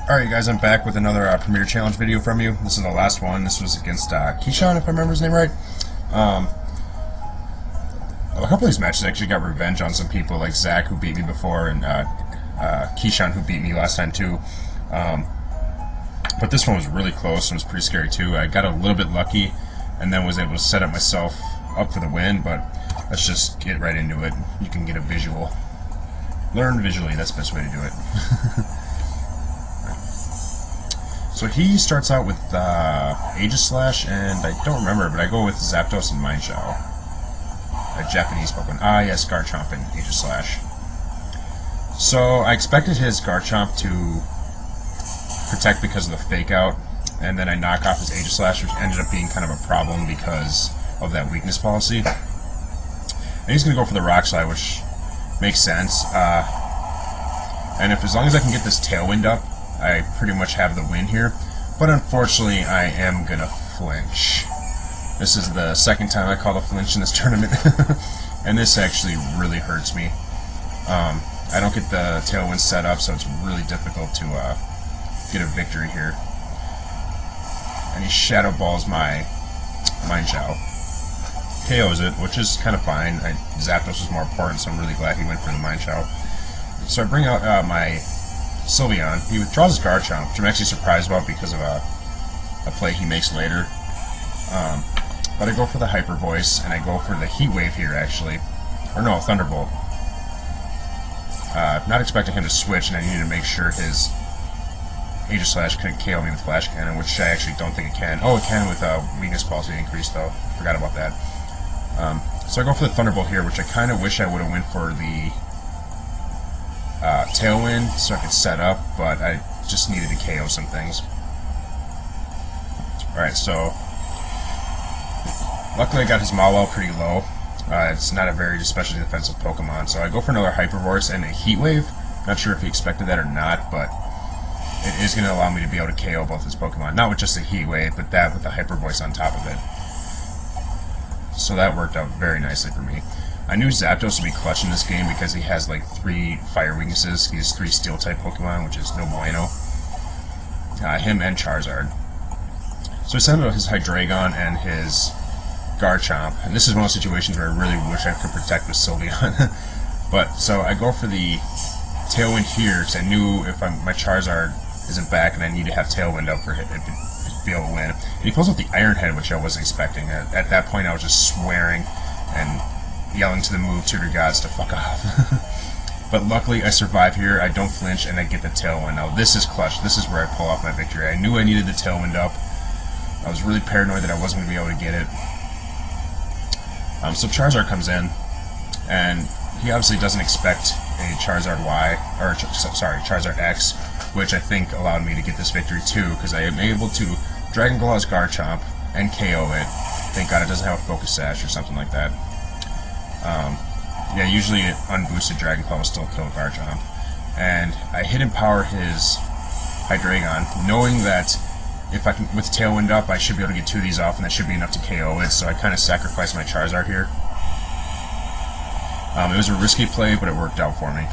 Alright guys, I'm back with another Premier Challenge video from you. This is the last one. This was against Keyshawn, if I remember his name right. A couple of these matches actually got revenge on some people, like Zach, who beat me before, and Keyshawn, who beat me last time too. But this one was really close and was pretty scary too. I got a little bit lucky and then was able to set up myself up for the win, but let's just get right into it. You can get a visual. Learn visually, that's the best way to do it. So he starts out with Aegis Slash, and I don't remember, but I go with Zapdos and Mineshadow. A Japanese Pokemon. Ah, yes, Garchomp and Aegis Slash. So I expected his Garchomp to protect because of the Fake Out, and then I knock off his Aegis Slash, which ended up being kind of a problem because of that weakness policy. And he's going to go for the Rock Slide, which makes sense. And as long as I can get this Tailwind up, I pretty much have the win here, but unfortunately I am gonna flinch. This is the second time I called a flinch in this tournament, and this actually really hurts me. I don't get the Tailwind set up, so it's really difficult to get a victory here. And he Shadow Balls my Mineshadow. KOs it, which is kind of fine. Zapdos was more important, so I'm really glad he went for the Mineshadow. So I bring out my Sylveon. He withdraws his Garchomp, which I'm actually surprised about because of a play he makes later. But I go for the Hyper Voice, and I go for the Heat Wave here, actually. Or no, Thunderbolt. Not expecting him to switch, and I needed to make sure his Aegis Slash couldn't KO me with Flash Cannon, which I actually don't think it can. Oh, it can with Weakness Policy increase, though. Forgot about that. So I go for the Thunderbolt here, which I kind of wish I would have went for the Tailwind so I could set up, but I just needed to KO some things. Alright, so luckily I got his Mawile pretty low. It's not a very especially defensive Pokemon, so I go for another Hyper Voice and a Heat Wave. Not sure if he expected that or not, but it is going to allow me to be able to KO both his Pokemon. Not with just the Heat Wave, but that with the Hyper Voice on top of it. So that worked out very nicely for me. I knew Zapdos would be clutch in this game because he has like 3 fire weaknesses. He has 3 steel type Pokemon, which is no bueno. Him and Charizard. So I sent out his Hydreigon and his Garchomp, and this is one of those situations where I really wish I could protect with Sylveon. But so I go for the Tailwind here because I knew if my Charizard isn't back and I need to have Tailwind up for him to be able to win. And he pulls out the Iron Head, which I wasn't expecting. At that point, I was just swearing and yelling to the move tutor gods to fuck off. But luckily I survive here, I don't flinch, and I get the Tailwind. Now this is clutch, this is where I pull off my victory. I knew I needed the Tailwind up. I was really paranoid that I wasn't going to be able to get it. So Charizard comes in, and he obviously doesn't expect a Charizard Y, or Charizard X, which I think allowed me to get this victory too, because I am able to Dragon Claw his Garchomp and KO it. Thank God it doesn't have a Focus Sash or something like that. Yeah, usually an unboosted Dragon Claw will still kill Garchomp. And I hidden power his Hydreigon, knowing that if I can, with Tailwind up, I should be able to get 2 of these off, and that should be enough to KO it, so I kind of sacrificed my Charizard here. It was a risky play, but it worked out for me.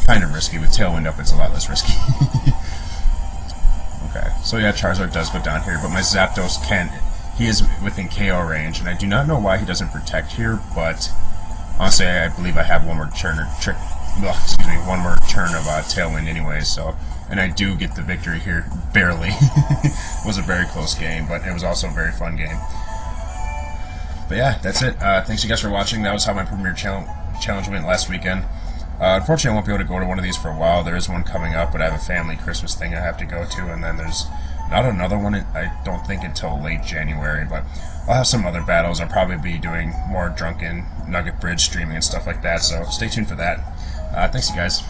Kind of risky. With Tailwind up, it's a lot less risky. Okay, so yeah, Charizard does go down here, but my Zapdos can... He is within KO range, and I do not know why he doesn't protect here, but honestly, I believe I have one more turn of Tailwind anyways, so... And I do get the victory here, barely. It was a very close game, but it was also a very fun game. But yeah, that's it. Thanks you guys for watching. That was how my Premier Challenge went last weekend. Unfortunately, I won't be able to go to one of these for a while. There is one coming up, but I have a family Christmas thing I have to go to, and then there's not another one, I don't think, until late January, but I'll have some other battles. I'll probably be doing more Drunken Nugget Bridge streaming and stuff like that, so stay tuned for that. Thanks you guys.